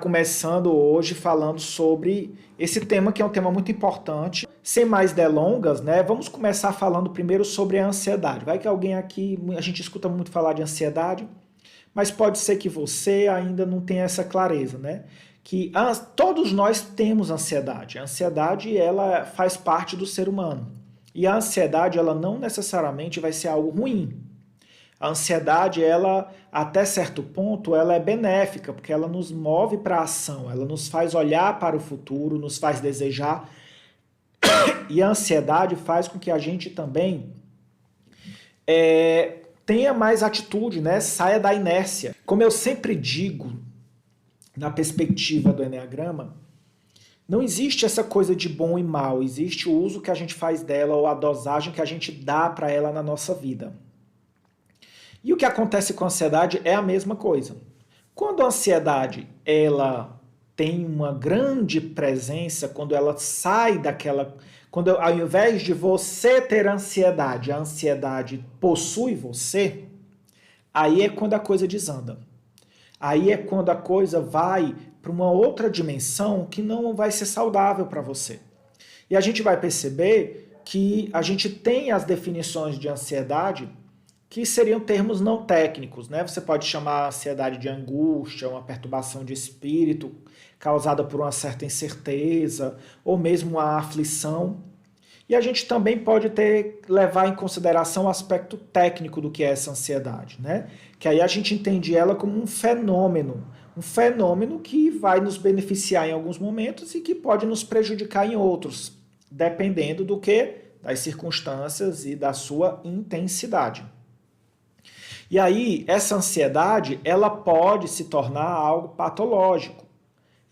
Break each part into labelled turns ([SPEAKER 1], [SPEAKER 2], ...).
[SPEAKER 1] começando hoje falando sobre esse tema que é um tema muito importante. Sem mais delongas, né? Vamos começar falando primeiro sobre a ansiedade. Vai que alguém aqui, a gente escuta muito falar de ansiedade, mas pode ser que você ainda não tenha essa clareza, né? Que todos nós temos ansiedade. A ansiedade, ela faz parte do ser humano. E a ansiedade, ela não necessariamente vai ser algo ruim. A ansiedade, ela, até certo ponto, ela é benéfica, porque ela nos move para a ação, ela nos faz olhar para o futuro, nos faz desejar. E a ansiedade faz com que a gente também tenha mais atitude, né? Saia da inércia. Como eu sempre digo, na perspectiva do Eneagrama, não existe essa coisa de bom e mal, existe o uso que a gente faz dela ou a dosagem que a gente dá para ela na nossa vida. E o que acontece com a ansiedade é a mesma coisa. Quando a ansiedade ela tem uma grande presença, quando ela sai daquela... Quando ao invés de você ter ansiedade, a ansiedade possui você, aí é quando a coisa desanda. Aí é quando a coisa vai para uma outra dimensão que não vai ser saudável para você. E a gente vai perceber que a gente tem as definições de ansiedade que seriam termos não técnicos, né? Você pode chamar a ansiedade de angústia, uma perturbação de espírito causada por uma certa incerteza, ou mesmo a aflição. E a gente também pode levar em consideração o aspecto técnico do que é essa ansiedade, né? Que aí a gente entende ela como um fenômeno que vai nos beneficiar em alguns momentos e que pode nos prejudicar em outros, dependendo do que? Das circunstâncias e da sua intensidade. E aí, essa ansiedade, ela pode se tornar algo patológico.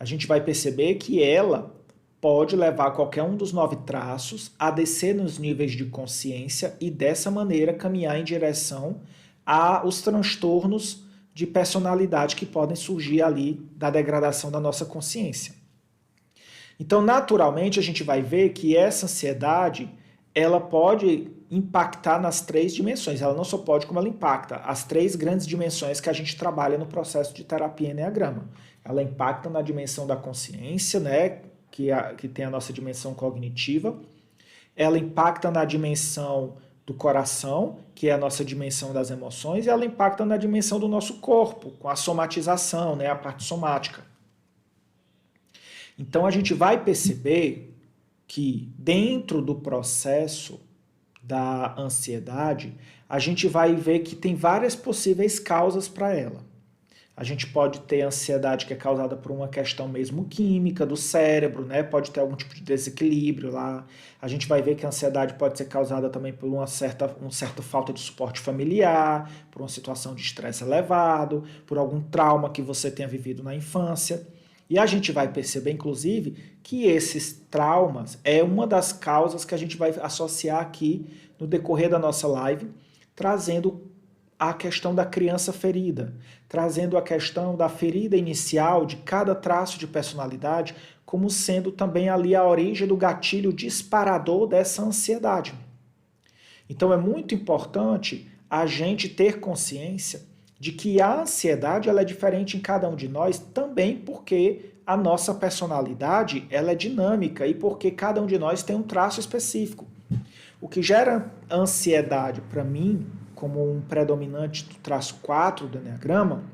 [SPEAKER 1] A gente vai perceber que ela pode levar qualquer um dos 9 traços a descer nos níveis de consciência e dessa maneira caminhar em direção aos transtornos de personalidade que podem surgir ali da degradação da nossa consciência. Então, naturalmente, a gente vai ver que essa ansiedade, ela pode impactar nas 3 dimensões. Ela não só pode, como ela impacta as 3 grandes dimensões que a gente trabalha no processo de terapia Eneagrama. Ela impacta na dimensão da consciência, né, que tem a nossa dimensão cognitiva. Ela impacta na dimensão do coração, que é a nossa dimensão das emoções, e ela impacta na dimensão do nosso corpo, com a somatização, né, a parte somática. Então a gente vai perceber que dentro do processo da ansiedade, a gente vai ver que tem várias possíveis causas para ela. A gente pode ter ansiedade que é causada por uma questão mesmo química do cérebro, né? Pode ter algum tipo de desequilíbrio lá. A gente vai ver que a ansiedade pode ser causada também por uma certa falta de suporte familiar, por uma situação de estresse elevado, por algum trauma que você tenha vivido na infância. E a gente vai perceber, inclusive, que esses traumas é uma das causas que a gente vai associar aqui no decorrer da nossa live, trazendo a questão da criança ferida, trazendo a questão da ferida inicial de cada traço de personalidade, como sendo também ali a origem do gatilho disparador dessa ansiedade. Então é muito importante a gente ter consciência de que a ansiedade ela é diferente em cada um de nós, também porque a nossa personalidade ela é dinâmica e porque cada um de nós tem um traço específico. O que gera ansiedade para mim, como um predominante do traço 4 do Eneagrama,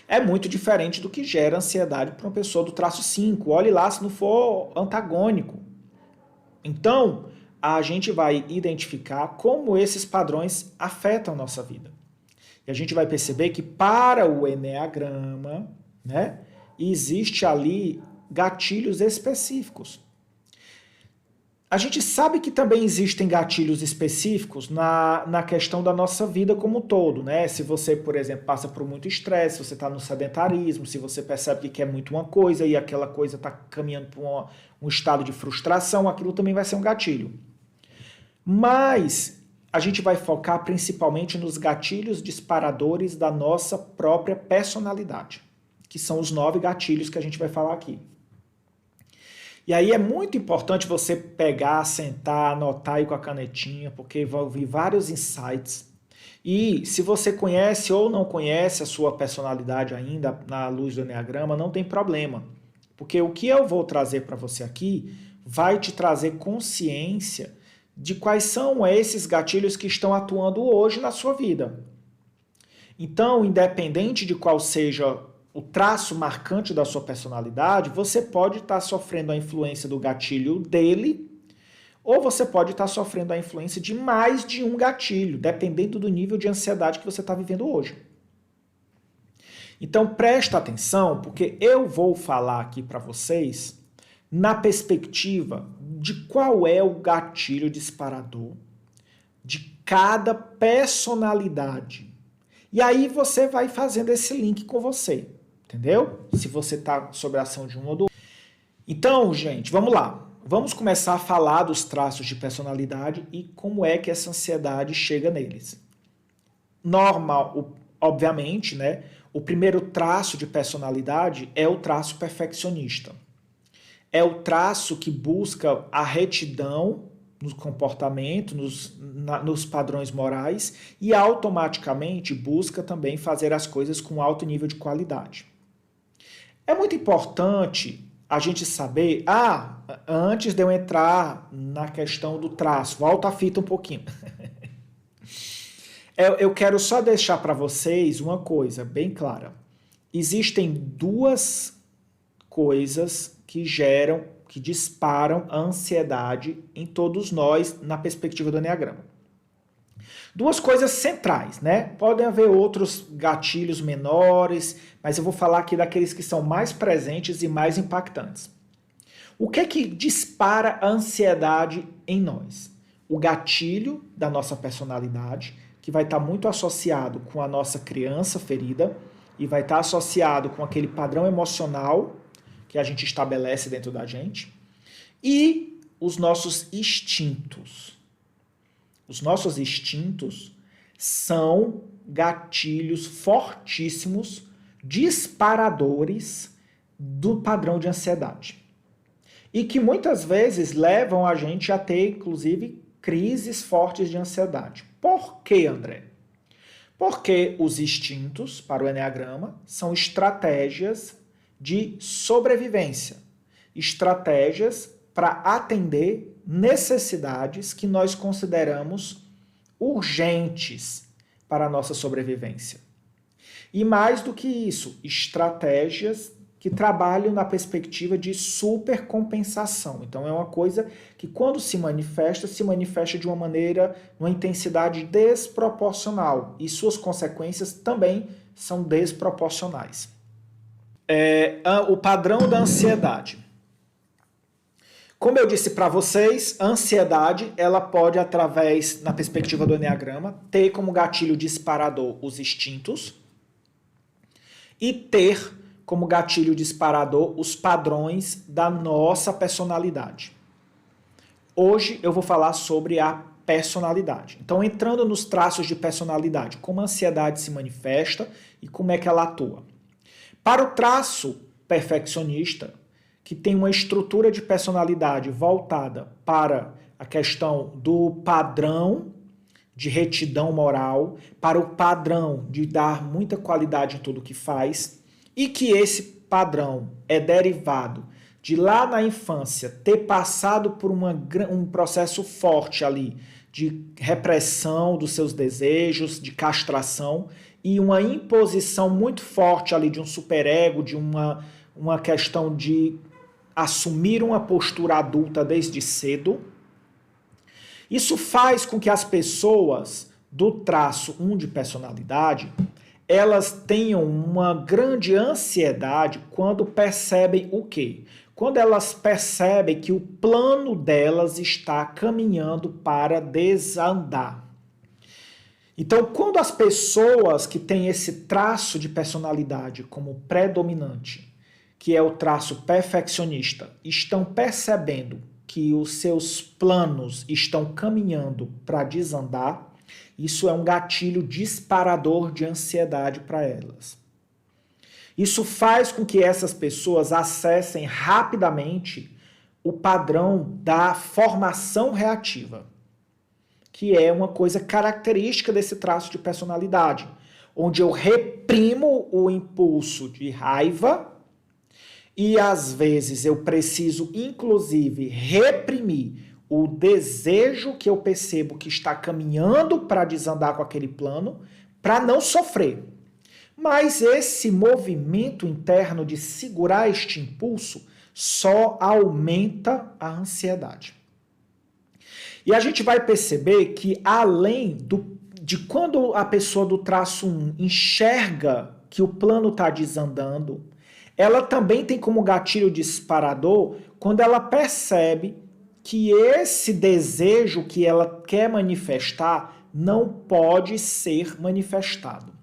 [SPEAKER 1] é muito diferente do que gera ansiedade para uma pessoa do traço 5. Olhe lá se não for antagônico. Então, a gente vai identificar como esses padrões afetam a nossa vida. E a gente vai perceber que para o Eneagrama, né, existe ali gatilhos específicos. A gente sabe que também existem gatilhos específicos na questão da nossa vida como um todo, né? Se você, por exemplo, passa por muito estresse, se você está no sedentarismo, se você percebe que quer muito uma coisa e aquela coisa está caminhando para um estado de frustração, aquilo também vai ser um gatilho. Mas a gente vai focar principalmente nos gatilhos disparadores da nossa própria personalidade, que são os 9 gatilhos que a gente vai falar aqui. E aí é muito importante você pegar, sentar, anotar aí com a canetinha, porque vai ouvir vários insights. E se você conhece ou não conhece a sua personalidade ainda na luz do Eneagrama, não tem problema. Porque o que eu vou trazer para você aqui vai te trazer consciência de quais são esses gatilhos que estão atuando hoje na sua vida. Então, independente de qual seja o traço marcante da sua personalidade, você pode estar sofrendo a influência do gatilho dele, ou você pode estar sofrendo a influência de mais de um gatilho, dependendo do nível de ansiedade que você está vivendo hoje. Então presta atenção, porque eu vou falar aqui para vocês na perspectiva de qual é o gatilho disparador de cada personalidade. E aí você vai fazendo esse link com você, entendeu? Se você está sob a ação de um ou do outro. Então, gente, vamos lá. Vamos começar a falar dos traços de personalidade e como é que essa ansiedade chega neles. Normal, obviamente, né? O primeiro traço de personalidade é o traço perfeccionista. É o traço que busca a retidão no comportamento, nos padrões morais e automaticamente busca também fazer as coisas com alto nível de qualidade. É muito importante a gente saber, antes de eu entrar na questão do traço, volta a fita um pouquinho. Eu quero só deixar para vocês uma coisa bem clara. Existem duas coisas que disparam a ansiedade em todos nós na perspectiva do Eneagrama. Duas coisas centrais, né? Podem haver outros gatilhos menores, mas eu vou falar aqui daqueles que são mais presentes e mais impactantes. O que é que dispara a ansiedade em nós? O gatilho da nossa personalidade, que vai estar muito associado com a nossa criança ferida e vai estar associado com aquele padrão emocional que a gente estabelece dentro da gente, e os nossos instintos. Os nossos instintos são gatilhos fortíssimos, disparadores do padrão de ansiedade. E que muitas vezes levam a gente a ter, inclusive, crises fortes de ansiedade. Por quê, André? Porque os instintos, para o Eneagrama, são estratégias de sobrevivência, estratégias para atender necessidades que nós consideramos urgentes para a nossa sobrevivência. E mais do que isso, estratégias que trabalham na perspectiva de supercompensação. Então é uma coisa que quando se manifesta de uma maneira, uma intensidade desproporcional e suas consequências também são desproporcionais. O padrão da ansiedade. Como eu disse para vocês, a ansiedade ela pode, através, na perspectiva do Eneagrama, ter como gatilho disparador os instintos e ter como gatilho disparador os padrões da nossa personalidade. Hoje eu vou falar sobre a personalidade. Então, entrando nos traços de personalidade, como a ansiedade se manifesta e como é que ela atua. Para o traço perfeccionista, que tem uma estrutura de personalidade voltada para a questão do padrão de retidão moral, para o padrão de dar muita qualidade em tudo que faz, e que esse padrão é derivado de lá na infância ter passado por um processo forte ali de repressão dos seus desejos, de castração e uma imposição muito forte ali de um superego, de uma questão de assumir uma postura adulta desde cedo. Isso faz com que as pessoas do traço 1 de personalidade, elas tenham uma grande ansiedade quando percebem o quê? Quando elas percebem que o plano delas está caminhando para desandar. Então, quando as pessoas que têm esse traço de personalidade como predominante, que é o traço perfeccionista, estão percebendo que os seus planos estão caminhando para desandar, isso é um gatilho disparador de ansiedade para elas. Isso faz com que essas pessoas acessem rapidamente o padrão da formação reativa. que é uma coisa característica desse traço de personalidade, onde eu reprimo o impulso de raiva e às vezes eu preciso, inclusive, reprimir o desejo que eu percebo que está caminhando para desandar com aquele plano, para não sofrer. Mas esse movimento interno de segurar este impulso só aumenta a ansiedade. E a gente vai perceber que além de quando a pessoa do traço 1 enxerga que o plano está desandando, ela também tem como gatilho disparador quando ela percebe que esse desejo que ela quer manifestar não pode ser manifestado.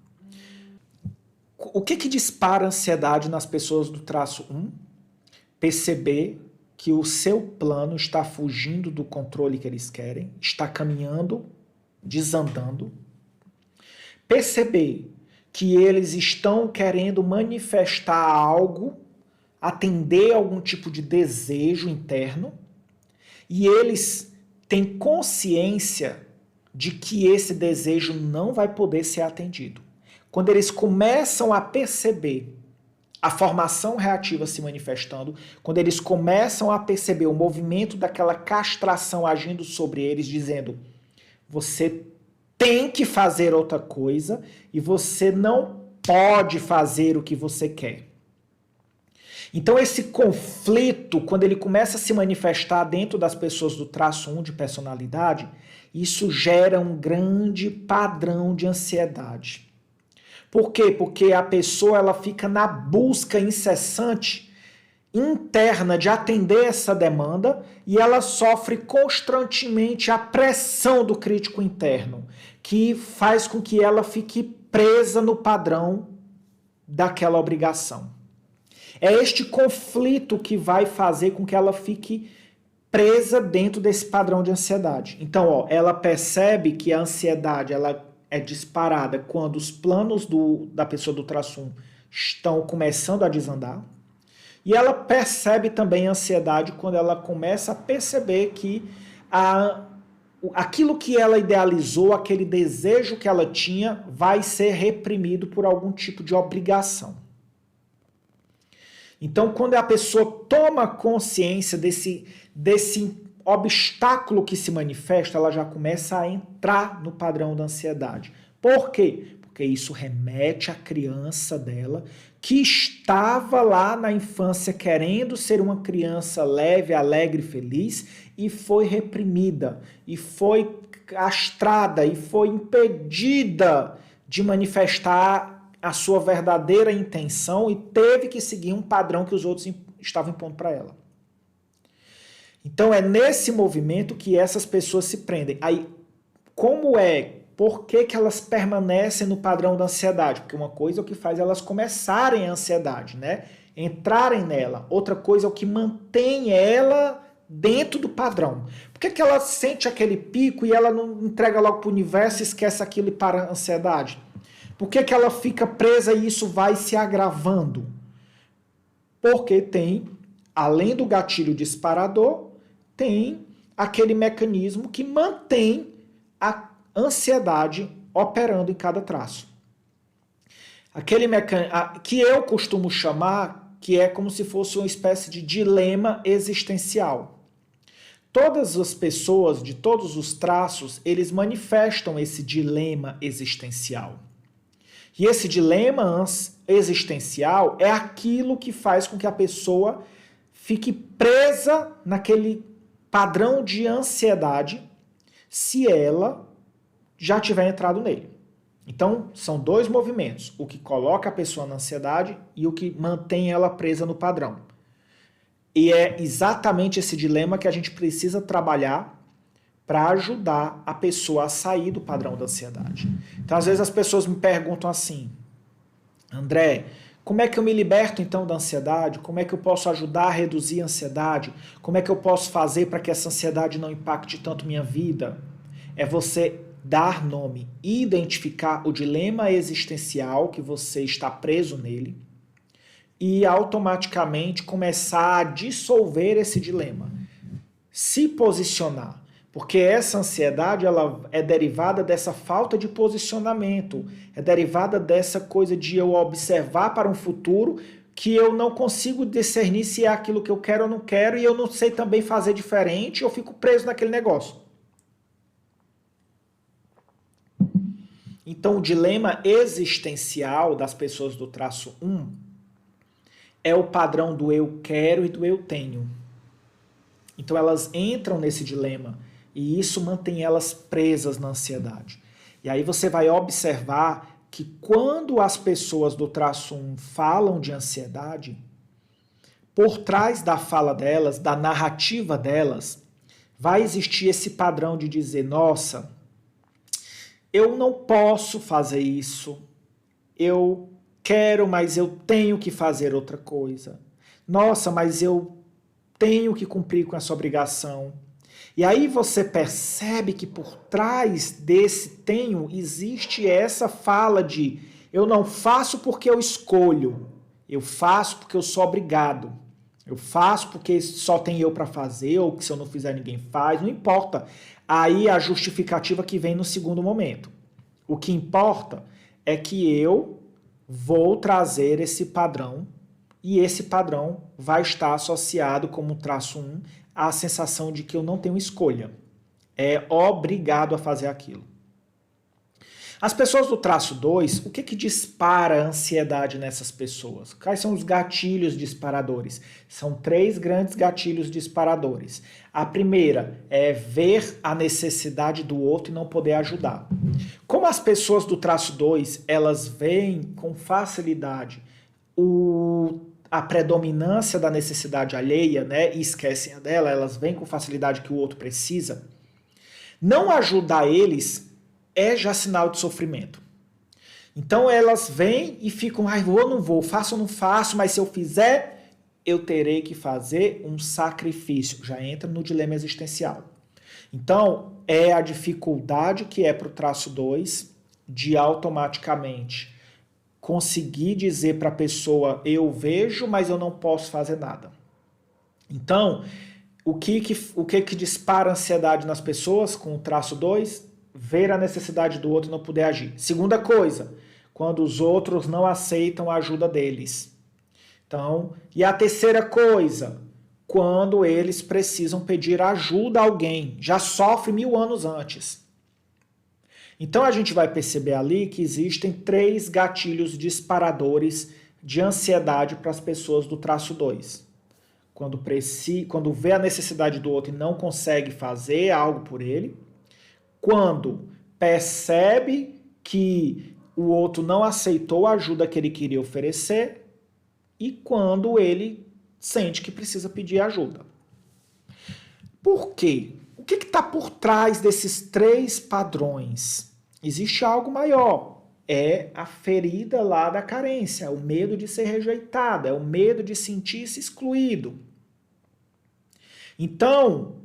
[SPEAKER 1] O que dispara a ansiedade nas pessoas do traço 1? Perceber que o seu plano está fugindo do controle que eles querem, está caminhando, desandando. Perceber que eles estão querendo manifestar algo, atender a algum tipo de desejo interno, e eles têm consciência de que esse desejo não vai poder ser atendido. Quando eles começam a perceber a formação reativa se manifestando, quando eles começam a perceber o movimento daquela castração agindo sobre eles, dizendo: você tem que fazer outra coisa e você não pode fazer o que você quer. Então esse conflito, quando ele começa a se manifestar dentro das pessoas do traço 1 de personalidade, isso gera um grande padrão de ansiedade. Por quê? Porque a pessoa ela fica na busca incessante interna de atender essa demanda e ela sofre constantemente a pressão do crítico interno, que faz com que ela fique presa no padrão daquela obrigação. É este conflito que vai fazer com que ela fique presa dentro desse padrão de ansiedade. Então, ela percebe que a ansiedade ela é disparada quando os planos da pessoa do traço 1 estão começando a desandar. E ela percebe também a ansiedade quando ela começa a perceber que aquilo que ela idealizou, aquele desejo que ela tinha, vai ser reprimido por algum tipo de obrigação. Então, quando a pessoa toma consciência desse obstáculo que se manifesta, ela já começa a entrar no padrão da ansiedade. Por quê? Porque isso remete à criança dela, que estava lá na infância querendo ser uma criança leve, alegre, feliz, e foi reprimida, e foi castrada, e foi impedida de manifestar a sua verdadeira intenção e teve que seguir um padrão que os outros estavam impondo para ela. Então é nesse movimento que essas pessoas se prendem. Aí, por que elas permanecem no padrão da ansiedade? Porque uma coisa é o que faz elas começarem a ansiedade, né? Entrarem nela. Outra coisa é o que mantém ela dentro do padrão. Por que ela sente aquele pico e ela não entrega logo para o universo e esquece aquilo e para a ansiedade? Por que ela fica presa e isso vai se agravando? Porque tem, além do gatilho disparador, tem aquele mecanismo que mantém a ansiedade operando em cada traço. Aquele mecanismo que eu costumo chamar, que é como se fosse uma espécie de dilema existencial. Todas as pessoas de todos os traços, eles manifestam esse dilema existencial. E esse dilema existencial é aquilo que faz com que a pessoa fique presa naquele padrão de ansiedade se ela já tiver entrado nele. Então, são dois movimentos, o que coloca a pessoa na ansiedade e o que mantém ela presa no padrão. E é exatamente esse dilema que a gente precisa trabalhar para ajudar a pessoa a sair do padrão da ansiedade. Então, às vezes as pessoas me perguntam assim: André, como é que eu me liberto então da ansiedade? Como é que eu posso ajudar a reduzir a ansiedade? Como é que eu posso fazer para que essa ansiedade não impacte tanto minha vida? É você dar nome, identificar o dilema existencial que você está preso nele e automaticamente começar a dissolver esse dilema. Se posicionar. Porque essa ansiedade ela é derivada dessa falta de posicionamento, é derivada dessa coisa de eu observar para um futuro que eu não consigo discernir se é aquilo que eu quero ou não quero e eu não sei também fazer diferente, eu fico preso naquele negócio. Então, o dilema existencial das pessoas do traço 1 é o padrão do eu quero e do eu tenho. Então, elas entram nesse dilema e isso mantém elas presas na ansiedade. E aí você vai observar que quando as pessoas do traço 1 falam de ansiedade, por trás da fala delas, da narrativa delas, vai existir esse padrão de dizer, nossa, eu não posso fazer isso, eu quero, mas eu tenho que fazer outra coisa. Nossa, mas eu tenho que cumprir com essa obrigação. E aí você percebe que por trás desse tenho existe essa fala de eu não faço porque eu escolho, eu faço porque eu sou obrigado, eu faço porque só tem eu para fazer ou que se eu não fizer ninguém faz, não importa. Aí a justificativa que vem no segundo momento. O que importa é que eu vou trazer esse padrão e esse padrão vai estar associado como traço 1 à sensação de que eu não tenho escolha. É obrigado a fazer aquilo. As pessoas do traço 2, o que dispara a ansiedade nessas pessoas? Quais são os gatilhos disparadores? São 3 grandes gatilhos disparadores. A primeira é ver a necessidade do outro e não poder ajudar. Como as pessoas do traço 2, elas veem com facilidade a predominância da necessidade alheia, né, e esquecem a dela, elas veem com facilidade que o outro precisa, não ajudar eles é já sinal de sofrimento. Então elas vêm e ficam, vou ou não vou, faço ou não faço, mas se eu fizer, eu terei que fazer um sacrifício. Já entra no dilema existencial. Então, é a dificuldade que é para o traço 2 de automaticamente conseguir dizer para a pessoa, eu vejo, mas eu não posso fazer nada. Então, o que dispara a ansiedade nas pessoas com o traço 2? Ver a necessidade do outro e não poder agir. Segunda coisa, quando os outros não aceitam a ajuda deles. Então, e a terceira coisa, quando eles precisam pedir ajuda a alguém, já sofre 1000 anos antes. Então a gente vai perceber ali que existem 3 gatilhos disparadores de ansiedade para as pessoas do traço 2. Quando vê a necessidade do outro e não consegue fazer algo por ele, quando percebe que o outro não aceitou a ajuda que ele queria oferecer e quando ele sente que precisa pedir ajuda. Por quê? O que está por trás desses 3 padrões? Existe algo maior. É a ferida lá da carência, é o medo de ser rejeitado, é o medo de sentir-se excluído. Então,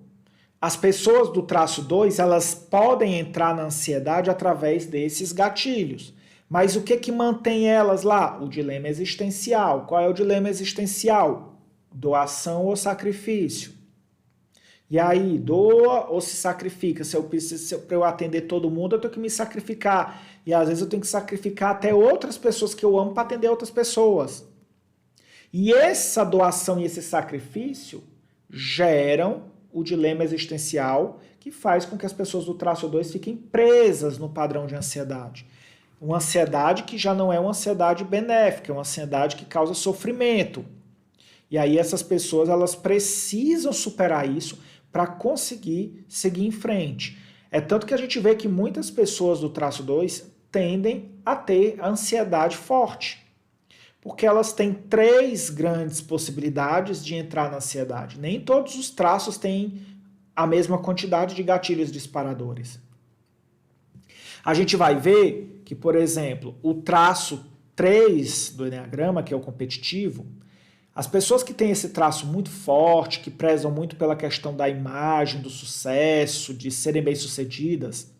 [SPEAKER 1] as pessoas do traço 2, elas podem entrar na ansiedade através desses gatilhos. Mas o que mantém elas lá? O dilema existencial. Qual é o dilema existencial? Doação ou sacrifício? E aí, doa ou se sacrifica? Para eu atender todo mundo, eu tenho que me sacrificar. E às vezes eu tenho que sacrificar até outras pessoas que eu amo para atender outras pessoas. E essa doação e esse sacrifício geram o dilema existencial que faz com que as pessoas do traço 2 fiquem presas no padrão de ansiedade. Uma ansiedade que já não é uma ansiedade benéfica, é uma ansiedade que causa sofrimento. E aí essas pessoas elas precisam superar isso para conseguir seguir em frente. É tanto que a gente vê que muitas pessoas do traço 2 tendem a ter ansiedade forte. Porque elas têm 3 grandes possibilidades de entrar na ansiedade. Nem todos os traços têm a mesma quantidade de gatilhos disparadores. A gente vai ver que, por exemplo, o traço 3 do Eneagrama, que é o competitivo, as pessoas que têm esse traço muito forte, que prezam muito pela questão da imagem, do sucesso, de serem bem-sucedidas,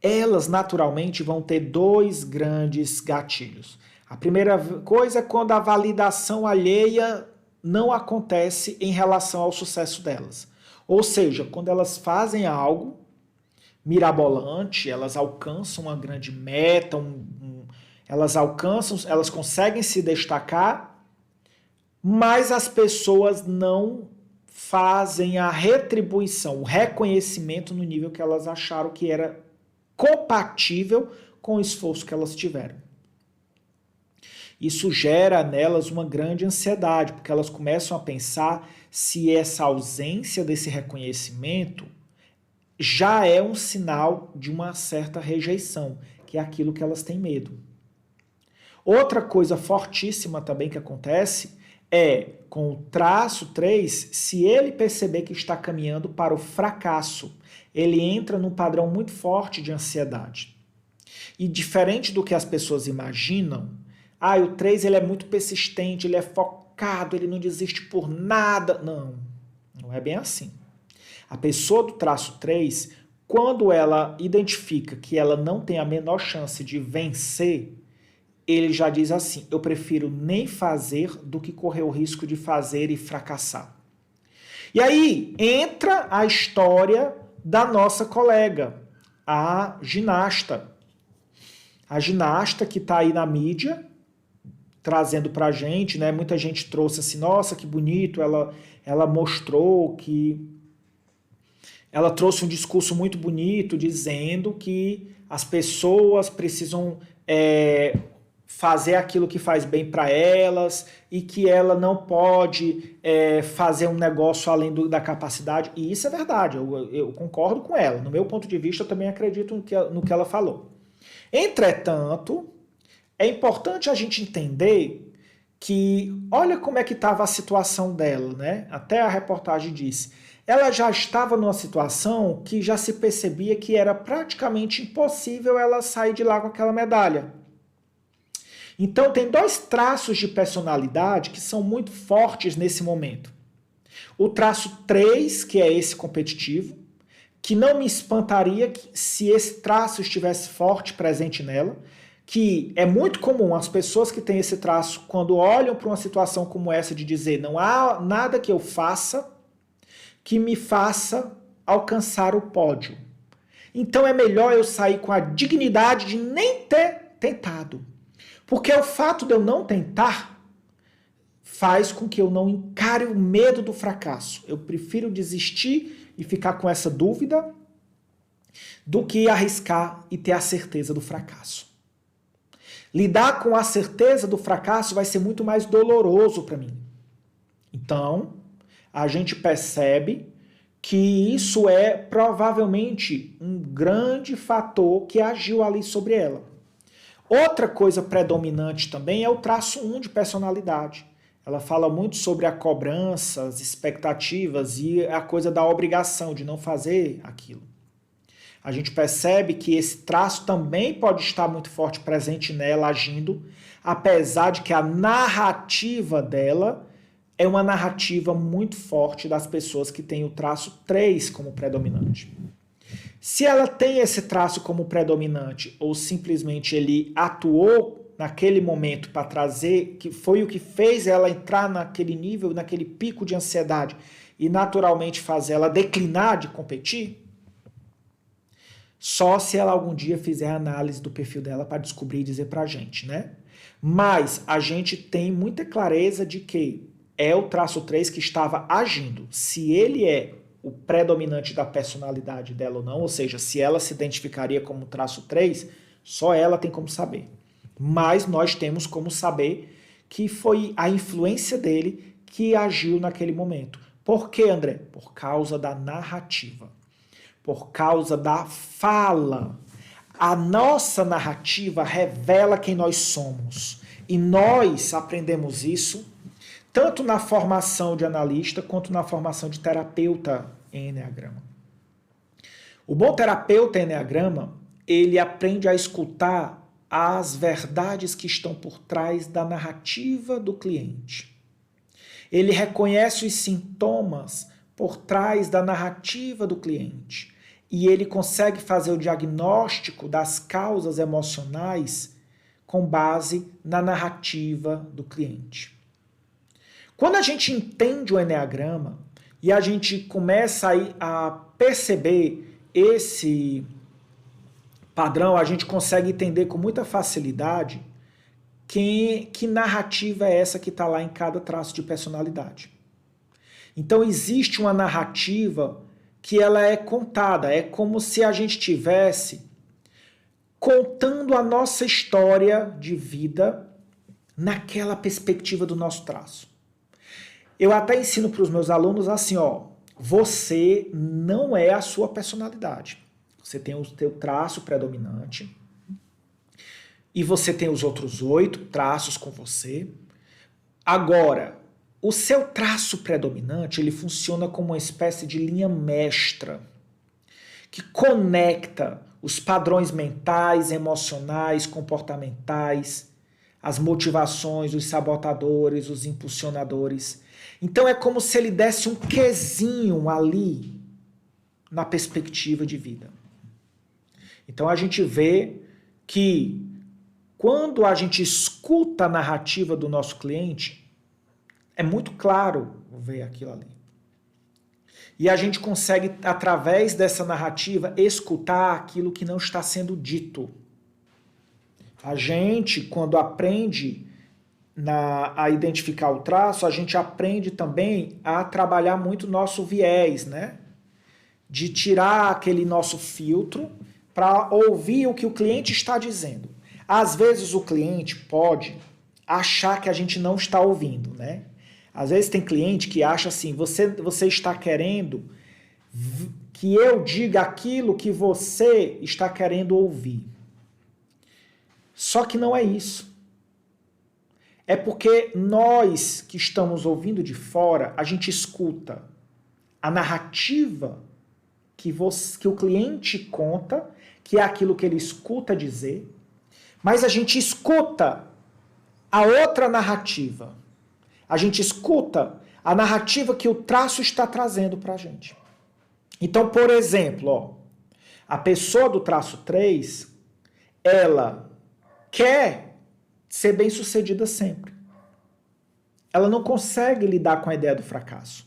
[SPEAKER 1] elas naturalmente vão ter 2 grandes gatilhos. A primeira coisa é quando a validação alheia não acontece em relação ao sucesso delas. Ou seja, quando elas fazem algo mirabolante, elas alcançam uma grande meta, elas conseguem se destacar, mas as pessoas não fazem a retribuição, o reconhecimento no nível que elas acharam que era compatível com o esforço que elas tiveram. Isso gera nelas uma grande ansiedade, porque elas começam a pensar se essa ausência desse reconhecimento já é um sinal de uma certa rejeição, que é aquilo que elas têm medo. Outra coisa fortíssima também que acontece é, com o traço 3, se ele perceber que está caminhando para o fracasso, ele entra num padrão muito forte de ansiedade. E diferente do que as pessoas imaginam, o 3 ele é muito persistente, ele é focado, ele não desiste por nada. Não é bem assim. A pessoa do traço 3, quando ela identifica que ela não tem a menor chance de vencer, ele já diz assim, eu prefiro nem fazer do que correr o risco de fazer e fracassar. E aí entra a história da nossa colega, a ginasta. A ginasta que está aí na mídia, trazendo para a gente, né? Muita gente trouxe assim, nossa, que bonito, ela mostrou que... Ela trouxe um discurso muito bonito, dizendo que as pessoas precisam fazer aquilo que faz bem para elas e que ela não pode fazer um negócio além da capacidade. E isso é verdade, eu concordo com ela. No meu ponto de vista, eu também acredito no que ela falou. Entretanto, é importante a gente entender que, olha como é que estava a situação dela, né? Até a reportagem disse. Ela já estava numa situação que já se percebia que era praticamente impossível ela sair de lá com aquela medalha. Então tem dois traços de personalidade que são muito fortes nesse momento. O traço 3, que é esse competitivo, que não me espantaria se esse traço estivesse forte presente nela, que é muito comum as pessoas que têm esse traço, quando olham para uma situação como essa de dizer não há nada que eu faça que me faça alcançar o pódio. Então é melhor eu sair com a dignidade de nem ter tentado. Porque o fato de eu não tentar faz com que eu não encare o medo do fracasso. Eu prefiro desistir e ficar com essa dúvida do que arriscar e ter a certeza do fracasso. Lidar com a certeza do fracasso vai ser muito mais doloroso para mim. Então, a gente percebe que isso é provavelmente um grande fator que agiu ali sobre ela. Outra coisa predominante também é o traço 1 de personalidade. Ela fala muito sobre a cobrança, as expectativas e a coisa da obrigação de não fazer aquilo. A gente percebe que esse traço também pode estar muito forte presente nela, agindo, apesar de que a narrativa dela é uma narrativa muito forte das pessoas que têm o traço 3 como predominante. Se ela tem esse traço como predominante ou simplesmente ele atuou naquele momento para trazer, que foi o que fez ela entrar naquele nível, naquele pico de ansiedade e naturalmente fazer ela declinar de competir, só se ela algum dia fizer a análise do perfil dela para descobrir e dizer para a gente, né? Mas a gente tem muita clareza de que é o traço 3 que estava agindo. Se ele é o predominante da personalidade dela ou não, ou seja, se ela se identificaria como traço 3, só ela tem como saber. Mas nós temos como saber que foi a influência dele que agiu naquele momento. Por quê, André? Por causa da narrativa. Por causa da fala. A nossa narrativa revela quem nós somos. E nós aprendemos isso tanto na formação de analista quanto na formação de terapeuta em Eneagrama. O bom terapeuta em Eneagrama, ele aprende a escutar as verdades que estão por trás da narrativa do cliente. Ele reconhece os sintomas por trás da narrativa do cliente e ele consegue fazer o diagnóstico das causas emocionais com base na narrativa do cliente. Quando a gente entende o Eneagrama e a gente começa a perceber esse padrão, a gente consegue entender com muita facilidade que narrativa é essa que está lá em cada traço de personalidade. Então existe uma narrativa que ela é contada, é como se a gente tivesse contando a nossa história de vida naquela perspectiva do nosso traço. Eu até ensino para os meus alunos assim, ó, você não é a sua personalidade. Você tem o teu traço predominante e você tem os outros 8 traços com você. Agora, o seu traço predominante, ele funciona como uma espécie de linha mestra que conecta os padrões mentais, emocionais, comportamentais, as motivações, os sabotadores, os impulsionadores. Então é como se ele desse um quezinho ali na perspectiva de vida. Então a gente vê que quando a gente escuta a narrativa do nosso cliente, é muito claro ver aquilo ali. E a gente consegue, através dessa narrativa, escutar aquilo que não está sendo dito. A gente, quando aprende a identificar o traço, a gente aprende também a trabalhar muito o nosso viés, né? De tirar aquele nosso filtro para ouvir o que o cliente está dizendo. Às vezes o cliente pode achar que a gente não está ouvindo, né? Às vezes tem cliente que acha assim, você está querendo que eu diga aquilo que você está querendo ouvir. Só que não é isso. É porque nós que estamos ouvindo de fora, a gente escuta a narrativa que o cliente conta, que é aquilo que ele escuta dizer, mas a gente escuta a outra narrativa. A gente escuta a narrativa que o traço está trazendo para a gente. Então, por exemplo, ó, a pessoa do traço 3, ela quer ser bem-sucedida sempre. Ela não consegue lidar com a ideia do fracasso.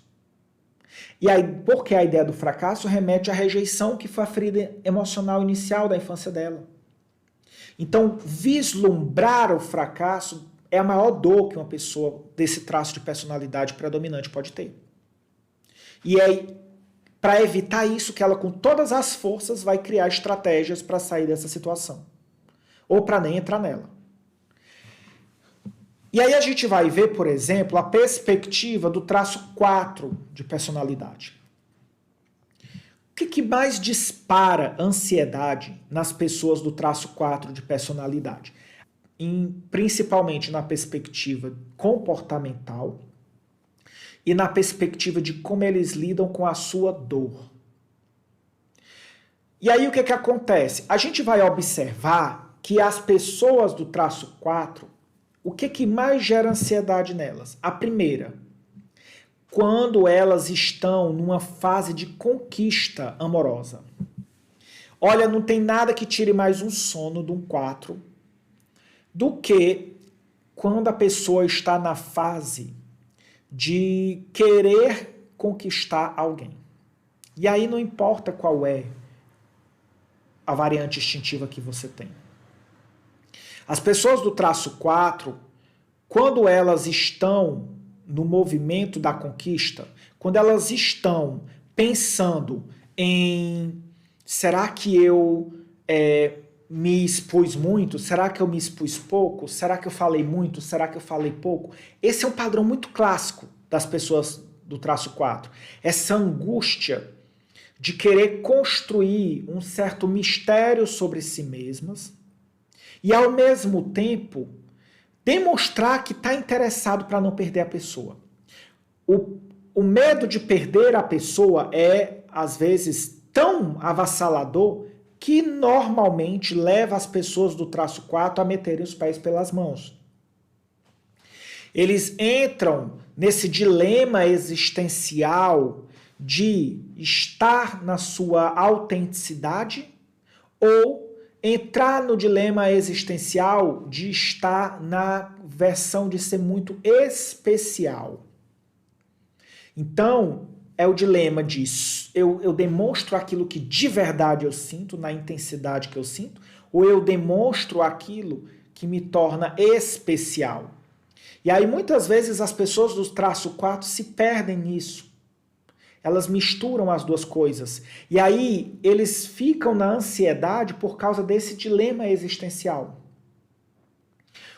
[SPEAKER 1] E aí, porque a ideia do fracasso remete à rejeição, que foi a ferida emocional inicial da infância dela. Então, vislumbrar o fracasso é a maior dor que uma pessoa desse traço de personalidade predominante pode ter. E é para evitar isso que ela, com todas as forças, vai criar estratégias para sair dessa situação. Ou para nem entrar nela. E aí a gente vai ver, por exemplo, a perspectiva do traço 4 de personalidade. O que mais dispara ansiedade nas pessoas do traço 4 de personalidade? Principalmente na perspectiva comportamental e na perspectiva de como eles lidam com a sua dor. E aí o que acontece? A gente vai observar que as pessoas do traço 4, o que mais gera ansiedade nelas? A primeira, quando elas estão numa fase de conquista amorosa. Olha, não tem nada que tire mais um sono de um 4 do que quando a pessoa está na fase de querer conquistar alguém. E aí não importa qual é a variante instintiva que você tem. As pessoas do traço 4, quando elas estão no movimento da conquista, quando elas estão pensando em será que eu me expus muito? Será que eu me expus pouco? Será que eu falei muito? Será que eu falei pouco? Esse é um padrão muito clássico das pessoas do traço 4. Essa angústia de querer construir um certo mistério sobre si mesmas e, ao mesmo tempo, demonstrar que está interessado para não perder a pessoa. O medo de perder a pessoa é, às vezes, tão avassalador que normalmente leva as pessoas do traço 4 a meterem os pés pelas mãos. Eles entram nesse dilema existencial de estar na sua autenticidade ou entrar no dilema existencial de estar na versão de ser muito especial. Então, é o dilema de eu demonstro aquilo que de verdade eu sinto, na intensidade que eu sinto, ou eu demonstro aquilo que me torna especial. E aí muitas vezes as pessoas do traço 4 se perdem nisso. Elas misturam as duas coisas. E aí eles ficam na ansiedade por causa desse dilema existencial.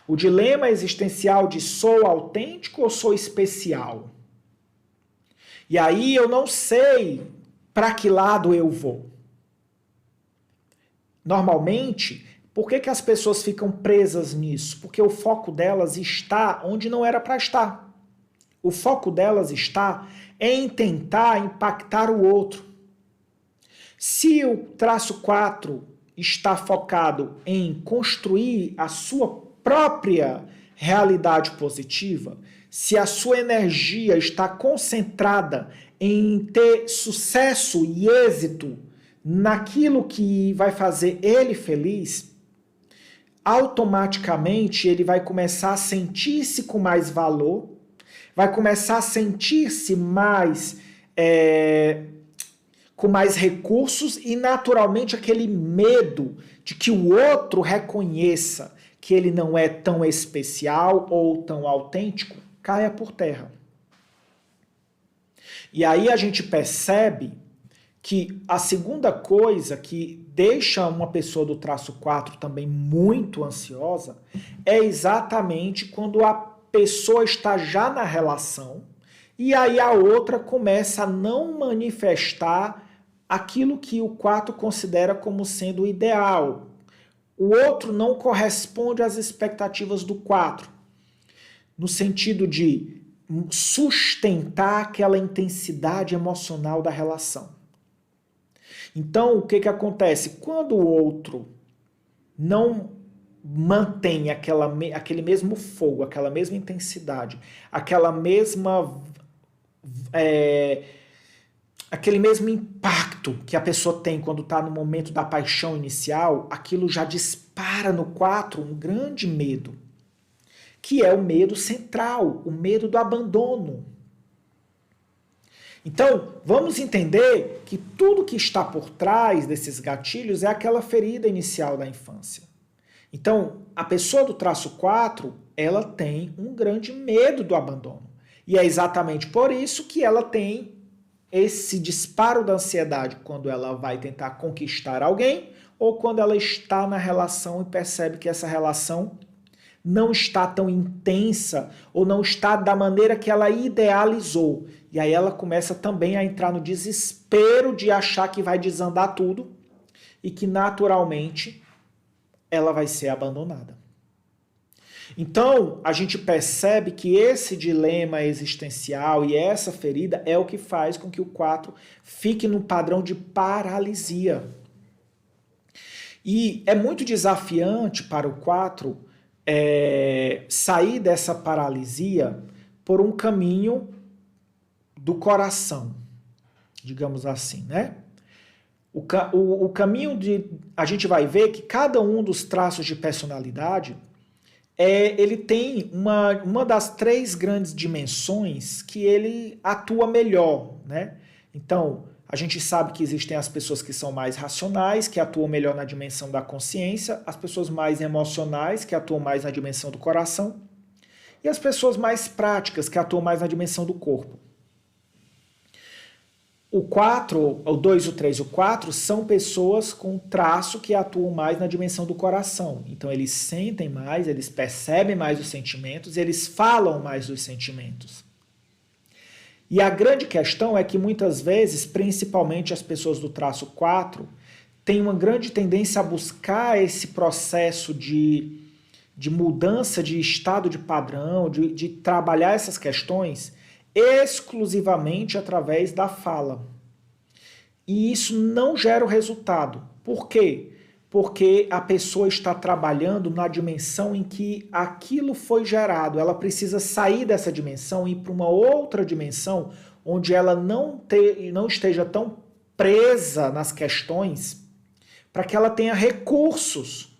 [SPEAKER 1] O dilema existencial de sou autêntico ou sou especial? E aí eu não sei para que lado eu vou. Normalmente, por que as pessoas ficam presas nisso? Porque o foco delas está onde não era para estar. O foco delas está em tentar impactar o outro. Se o traço 4 está focado em construir a sua própria realidade positiva, se a sua energia está concentrada em ter sucesso e êxito naquilo que vai fazer ele feliz, automaticamente ele vai começar a sentir-se com mais valor, vai começar a sentir-se mais com mais recursos e naturalmente aquele medo de que o outro reconheça que ele não é tão especial ou tão autêntico, caia por terra. E aí a gente percebe que a segunda coisa que deixa uma pessoa do traço 4 também muito ansiosa é exatamente quando a pessoa está já na relação e aí a outra começa a não manifestar aquilo que o 4 considera como sendo o ideal. O outro não corresponde às expectativas do 4, no sentido de sustentar aquela intensidade emocional da relação. Então, o que acontece? Quando o outro não mantém aquele mesmo fogo, aquela mesma intensidade, aquele mesmo impacto que a pessoa tem quando está no momento da paixão inicial, aquilo já dispara no 4 um grande medo, que é o medo central, o medo do abandono. Então, vamos entender que tudo que está por trás desses gatilhos é aquela ferida inicial da infância. Então, a pessoa do traço 4, ela tem um grande medo do abandono. E é exatamente por isso que ela tem esse disparo da ansiedade quando ela vai tentar conquistar alguém ou quando ela está na relação e percebe que essa relação não está tão intensa ou não está da maneira que ela idealizou. E aí ela começa também a entrar no desespero de achar que vai desandar tudo e que naturalmente ela vai ser abandonada. Então, a gente percebe que esse dilema existencial e essa ferida é o que faz com que o 4 fique num padrão de paralisia. E é muito desafiante para o 4 sair dessa paralisia por um caminho do coração, digamos assim, né? O caminho a gente vai ver que cada um dos traços de personalidade ele tem uma das 3 grandes dimensões que ele atua melhor, né? Então, a gente sabe que existem as pessoas que são mais racionais, que atuam melhor na dimensão da consciência, as pessoas mais emocionais, que atuam mais na dimensão do coração, e as pessoas mais práticas, que atuam mais na dimensão do corpo. O 4, o 2, o 3 e o 4 são pessoas com traço que atuam mais na dimensão do coração. Então eles sentem mais, eles percebem mais os sentimentos, eles falam mais dos sentimentos. E a grande questão é que muitas vezes, principalmente as pessoas do traço 4, têm uma grande tendência a buscar esse processo de mudança de estado de padrão, de trabalhar essas questões exclusivamente através da fala. E isso não gera o resultado. Por quê? Porque a pessoa está trabalhando na dimensão em que aquilo foi gerado. Ela precisa sair dessa dimensão e ir para uma outra dimensão onde ela não esteja tão presa nas questões para que ela tenha recursos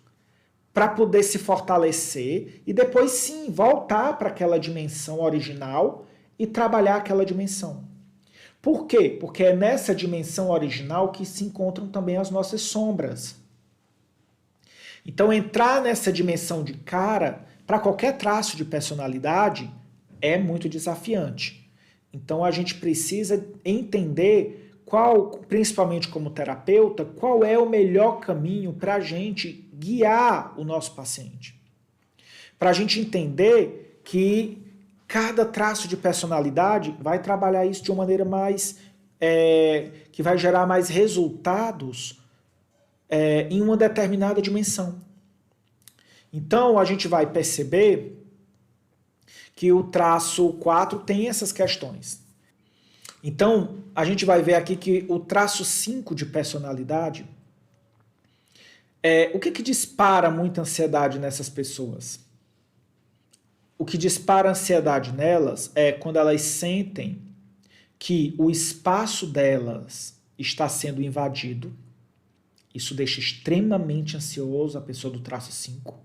[SPEAKER 1] para poder se fortalecer e depois sim voltar para aquela dimensão original e trabalhar aquela dimensão. Por quê? Porque é nessa dimensão original que se encontram também as nossas sombras. Então, entrar nessa dimensão de cara, para qualquer traço de personalidade, é muito desafiante. Então, a gente precisa entender principalmente como terapeuta, qual é o melhor caminho para a gente guiar o nosso paciente. Para a gente entender que cada traço de personalidade vai trabalhar isso de uma maneira mais... que vai gerar mais resultados em uma determinada dimensão. Então, a gente vai perceber que o traço 4 tem essas questões. Então, a gente vai ver aqui que o traço 5 de personalidade, o que dispara muita ansiedade nessas pessoas? O que dispara ansiedade nelas é quando elas sentem que o espaço delas está sendo invadido. Isso deixa extremamente ansioso a pessoa do traço 5.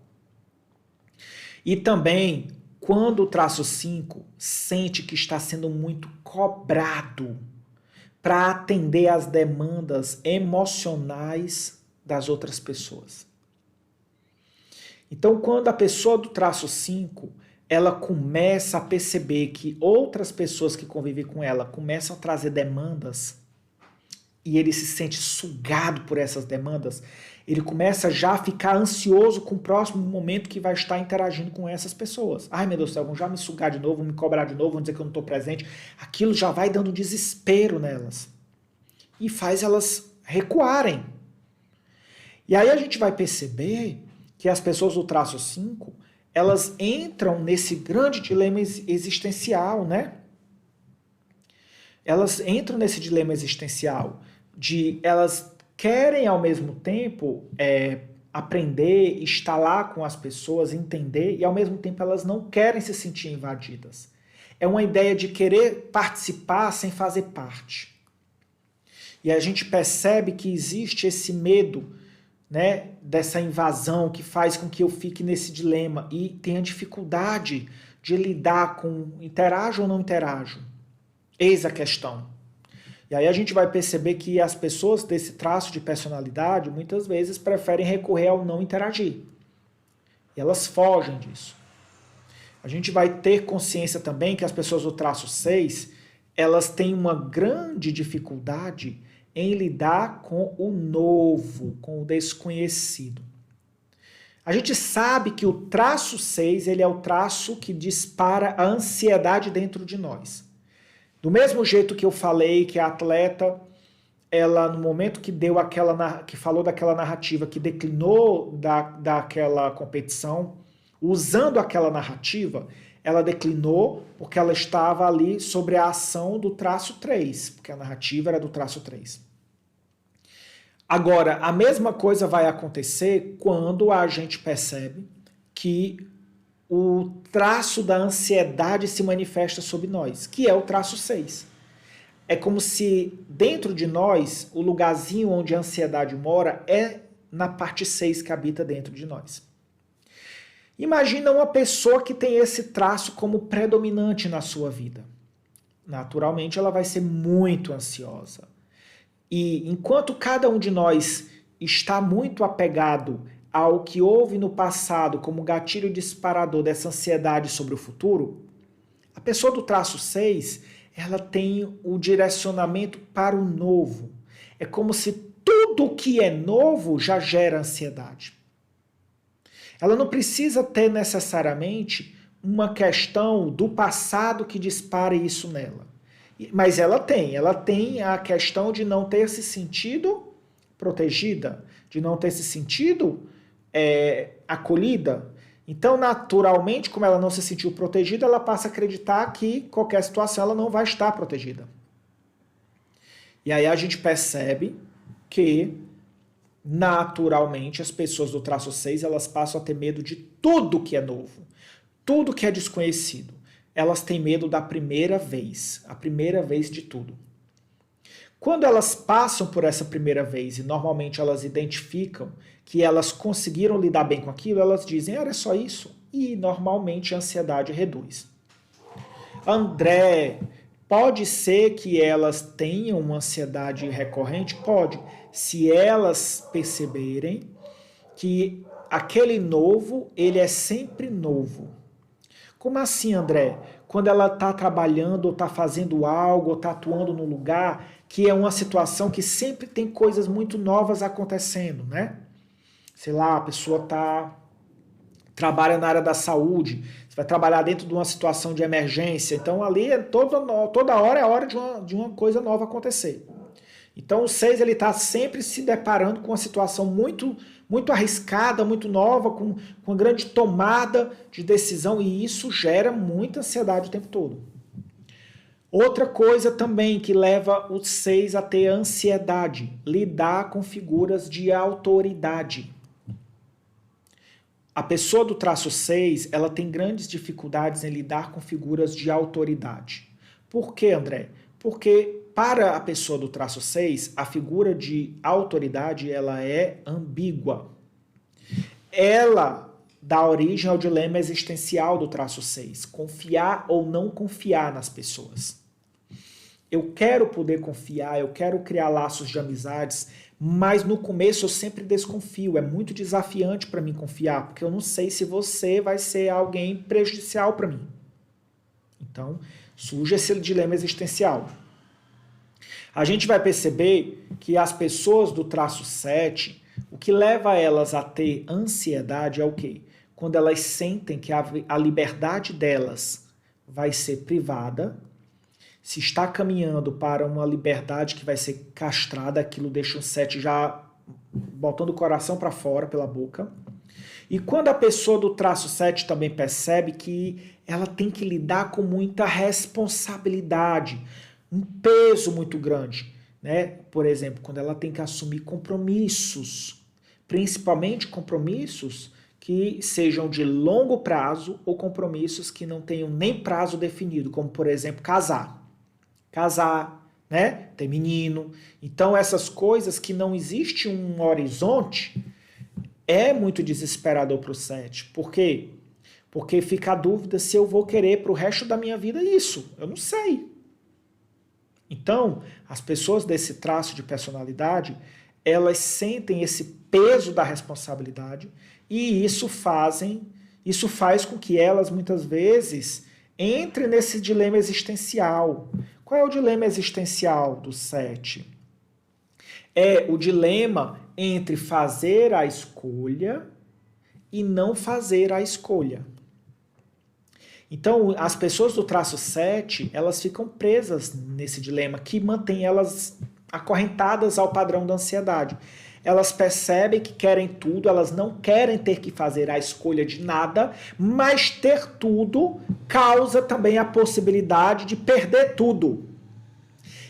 [SPEAKER 1] E também quando o traço 5 sente que está sendo muito cobrado para atender às demandas emocionais das outras pessoas. Então, quando a pessoa do traço 5, ela começa a perceber que outras pessoas que convivem com ela começam a trazer demandas e ele se sente sugado por essas demandas, ele começa já a ficar ansioso com o próximo momento que vai estar interagindo com essas pessoas. Ai, meu Deus do céu, vão já me sugar de novo, vão me cobrar de novo, vão dizer que eu não estou presente. Aquilo já vai dando desespero nelas e faz elas recuarem. E aí a gente vai perceber que as pessoas do traço 5, elas entram nesse grande dilema existencial, né? Elas entram nesse dilema existencial de elas querem ao mesmo tempo aprender, estar lá com as pessoas, entender, e ao mesmo tempo elas não querem se sentir invadidas. É uma ideia de querer participar sem fazer parte. E a gente percebe que existe esse medo, né, dessa invasão que faz com que eu fique nesse dilema e tenha dificuldade de lidar com interajo ou não interajo. Eis a questão. E aí a gente vai perceber que as pessoas desse traço de personalidade muitas vezes preferem recorrer ao não interagir. E elas fogem disso. A gente vai ter consciência também que as pessoas do traço 6, elas têm uma grande dificuldade em lidar com o novo, com o desconhecido. A gente sabe que o traço 6, ele é o traço que dispara a ansiedade dentro de nós. Do mesmo jeito que eu falei que a atleta, ela no momento que que falou daquela narrativa, que declinou daquela competição, usando aquela narrativa, ela declinou porque ela estava ali sobre a ação do traço 3, porque a narrativa era do traço 3. Agora, a mesma coisa vai acontecer quando a gente percebe que o traço da ansiedade se manifesta sobre nós, que é o traço 6. É como se dentro de nós, o lugarzinho onde a ansiedade mora é na parte 6 que habita dentro de nós. Imagina uma pessoa que tem esse traço como predominante na sua vida. Naturalmente, ela vai ser muito ansiosa. E enquanto cada um de nós está muito apegado ao que houve no passado como gatilho disparador dessa ansiedade sobre o futuro, a pessoa do traço 6, ela tem o direcionamento para o novo. É como se tudo que é novo já gera ansiedade. Ela não precisa ter necessariamente uma questão do passado que dispare isso nela. Mas ela tem a questão de não ter se sentido protegida, de não ter se sentido acolhida. Então, naturalmente, como ela não se sentiu protegida, ela passa a acreditar que qualquer situação ela não vai estar protegida. E aí a gente percebe que, naturalmente, as pessoas do traço 6, elas passam a ter medo de tudo que é novo, tudo que é desconhecido. Elas têm medo da primeira vez, a primeira vez de tudo. Quando elas passam por essa primeira vez e normalmente elas identificam que elas conseguiram lidar bem com aquilo, elas dizem, era só isso. E normalmente a ansiedade reduz. André, Pode ser que elas tenham uma ansiedade recorrente? Pode. Se elas perceberem que aquele novo, ele é sempre novo. Como assim, André? Quando ela está trabalhando, ou está fazendo algo, ou está atuando num lugar que é uma situação que sempre tem coisas muito novas acontecendo, né? Sei lá, a pessoa trabalha na área da saúde, você vai trabalhar dentro de uma situação de emergência, então ali toda hora é hora de uma coisa nova acontecer. Então o 6 ele está sempre se deparando com uma situação muito, muito arriscada, muito nova, com uma grande tomada de decisão, e isso gera muita ansiedade o tempo todo. Outra coisa também que leva o 6 a ter ansiedade, lidar com figuras de autoridade. A pessoa do traço 6, ela tem grandes dificuldades em lidar com figuras de autoridade. Por quê, André? Porque para a pessoa do traço 6, a figura de autoridade ela é ambígua. Ela dá origem ao dilema existencial do traço 6, confiar ou não confiar nas pessoas. Eu quero poder confiar, eu quero criar laços de amizades, mas no começo eu sempre desconfio, é muito desafiante para mim confiar, porque eu não sei se você vai ser alguém prejudicial para mim. Então, surge esse dilema existencial. A gente vai perceber que as pessoas do traço 7, o que leva elas a ter ansiedade é o quê? Quando elas sentem que a liberdade delas vai ser privada, se está caminhando para uma liberdade que vai ser castrada, aquilo deixa o 7 já botando o coração para fora pela boca. E quando a pessoa do traço 7 também percebe que ela tem que lidar com muita responsabilidade, um peso muito grande, né? Por exemplo, quando ela tem que assumir compromissos, principalmente compromissos que sejam de longo prazo ou compromissos que não tenham nem prazo definido, como, por exemplo, casar, né? Ter menino. Então, essas coisas que não existe um horizonte é muito desesperador para o 7. Por quê? Porque fica a dúvida se eu vou querer para o resto da minha vida isso. Eu não sei. Então, as pessoas desse traço de personalidade, elas sentem esse peso da responsabilidade e isso faz com que elas, muitas vezes, entrem nesse dilema existencial. Qual é o dilema existencial do 7? É o dilema entre fazer a escolha e não fazer a escolha. Então, as pessoas do traço 7, elas ficam presas nesse dilema que mantém elas acorrentadas ao padrão da ansiedade. Elas percebem que querem tudo, elas não querem ter que fazer a escolha de nada, mas ter tudo causa também a possibilidade de perder tudo.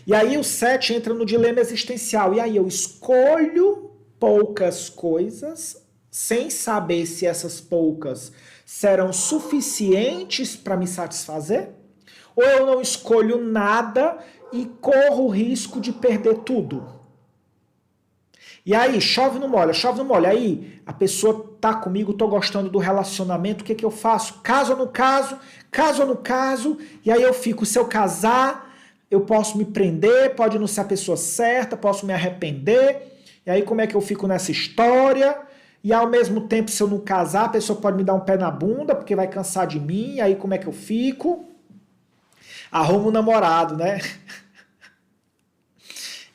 [SPEAKER 1] E aí o 7 entra no dilema existencial. E aí eu escolho poucas coisas sem saber se essas poucas serão suficientes para me satisfazer? Ou eu não escolho nada e corro o risco de perder tudo? E aí, chove no molha. Aí a pessoa tá comigo, tô gostando do relacionamento, o que eu faço? Caso ou não caso? E aí eu fico, se eu casar, eu posso me prender, pode não ser a pessoa certa, posso me arrepender. E aí como é que eu fico nessa história? E ao mesmo tempo, se eu não casar, a pessoa pode me dar um pé na bunda, porque vai cansar de mim, e aí como é que eu fico? Arrumo um namorado, né?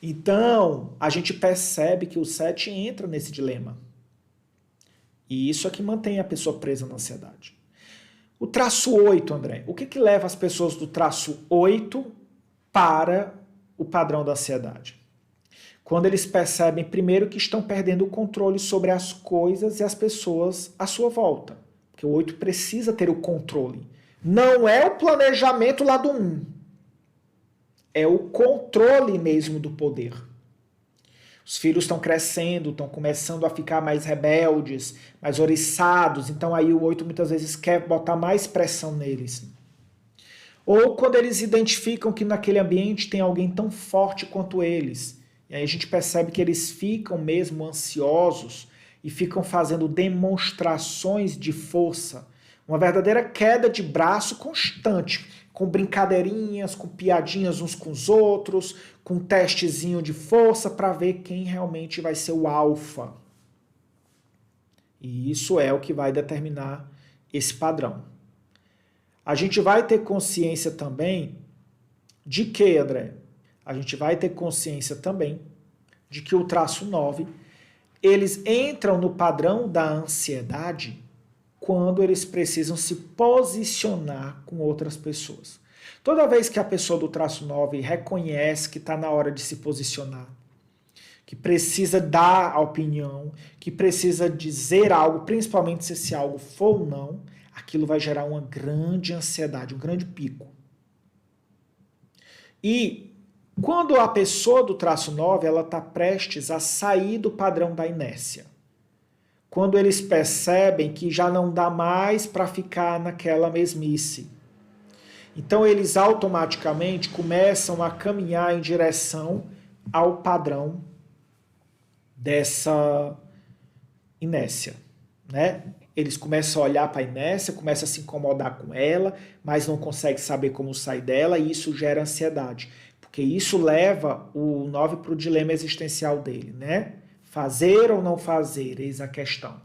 [SPEAKER 1] Então, a gente percebe que o 7 entra nesse dilema. E isso é que mantém a pessoa presa na ansiedade. O traço 8, André, o que leva as pessoas do traço 8 para o padrão da ansiedade? Quando eles percebem, primeiro, que estão perdendo o controle sobre as coisas e as pessoas à sua volta. Porque o 8 precisa ter o controle. Não é o planejamento lá do 1. É o controle mesmo do poder. Os filhos estão crescendo, estão começando a ficar mais rebeldes, mais oriçados. Então aí o 8 muitas vezes quer botar mais pressão neles. Ou quando eles identificam que naquele ambiente tem alguém tão forte quanto eles. E aí a gente percebe que eles ficam mesmo ansiosos e ficam fazendo demonstrações de força. Uma verdadeira queda de braço constante. com brincadeirinhas, com piadinhas uns com os outros, com testezinho de força para ver quem realmente vai ser o alfa. E isso é o que vai determinar esse padrão. A gente vai ter consciência também de que, André? A gente vai ter consciência também de que o traço 9, eles entram no padrão da ansiedade quando eles precisam se posicionar com outras pessoas. Toda vez que a pessoa do traço 9 reconhece que está na hora de se posicionar, que precisa dar a opinião, que precisa dizer algo, principalmente se esse algo for ou não, aquilo vai gerar uma grande ansiedade, um grande pico. E quando a pessoa do traço 9 ela está prestes a sair do padrão da inércia, quando eles percebem que já não dá mais para ficar naquela mesmice, então eles automaticamente começam a caminhar em direção ao padrão dessa inércia, né? Eles começam a olhar para a inércia, começam a se incomodar com ela, mas não conseguem saber como sair dela e isso gera ansiedade. Porque isso leva o 9 para o dilema existencial dele, né? Fazer ou não fazer, eis a questão.